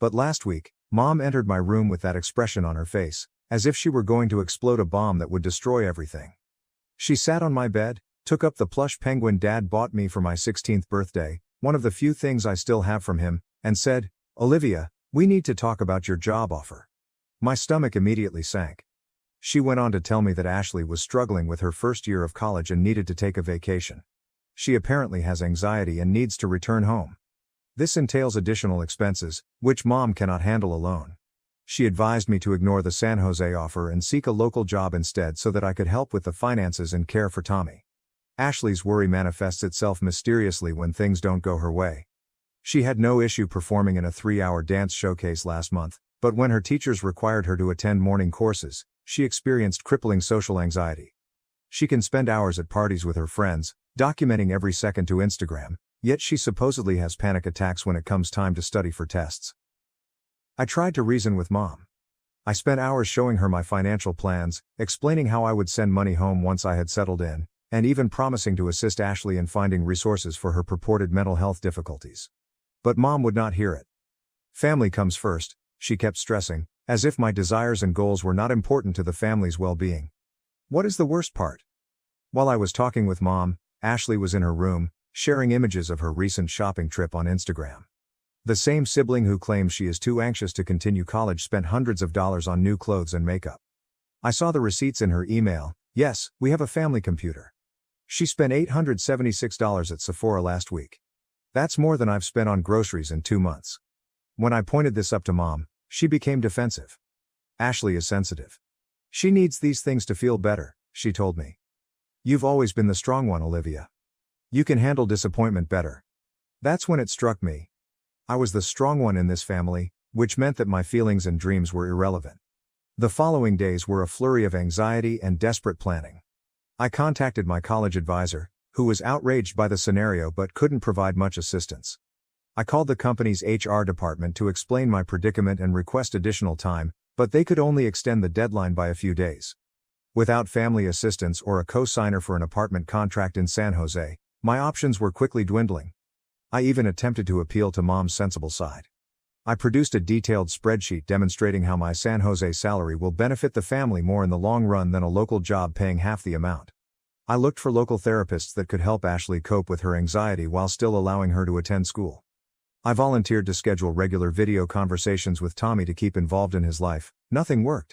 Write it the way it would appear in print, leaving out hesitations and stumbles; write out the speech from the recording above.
But last week, Mom entered my room with that expression on her face, as if she were going to explode a bomb that would destroy everything. She sat on my bed, took up the plush penguin Dad bought me for my 16th birthday, one of the few things I still have from him, and said, "Olivia, we need to talk about your job offer." My stomach immediately sank. She went on to tell me that Ashley was struggling with her first year of college and needed to take a vacation. She apparently has anxiety and needs to return home. This entails additional expenses, which Mom cannot handle alone. She advised me to ignore the San Jose offer and seek a local job instead so that I could help with the finances and care for Tommy. Ashley's worry manifests itself mysteriously when things don't go her way. She had no issue performing in a 3-hour dance showcase last month, but when her teachers required her to attend morning courses, she experienced crippling social anxiety. She can spend hours at parties with her friends, documenting every second to Instagram, yet she supposedly has panic attacks when it comes time to study for tests. I tried to reason with Mom. I spent hours showing her my financial plans, explaining how I would send money home once I had settled in, and even promising to assist Ashley in finding resources for her purported mental health difficulties. But Mom would not hear it. Family comes first, she kept stressing, as if my desires and goals were not important to the family's well-being. What is the worst part? While I was talking with Mom, Ashley was in her room, sharing images of her recent shopping trip on Instagram. The same sibling who claims she is too anxious to continue college spent hundreds of dollars on new clothes and makeup. I saw the receipts in her email. Yes, we have a family computer. She spent $876 at Sephora last week. That's more than I've spent on groceries in 2 months. When I pointed this up to Mom, she became defensive. Ashley is sensitive. She needs these things to feel better, she told me. You've always been the strong one, Olivia. You can handle disappointment better. That's when it struck me. I was the strong one in this family, which meant that my feelings and dreams were irrelevant. The following days were a flurry of anxiety and desperate planning. I contacted my college advisor, who was outraged by the scenario but couldn't provide much assistance. I called the company's HR department to explain my predicament and request additional time, but they could only extend the deadline by a few days. Without family assistance or a co-signer for an apartment contract in San Jose, my options were quickly dwindling. I even attempted to appeal to Mom's sensible side. I produced a detailed spreadsheet demonstrating how my San Jose salary will benefit the family more in the long run than a local job paying half the amount. I looked for local therapists that could help Ashley cope with her anxiety while still allowing her to attend school. I volunteered to schedule regular video conversations with Tommy to keep involved in his life. Nothing worked.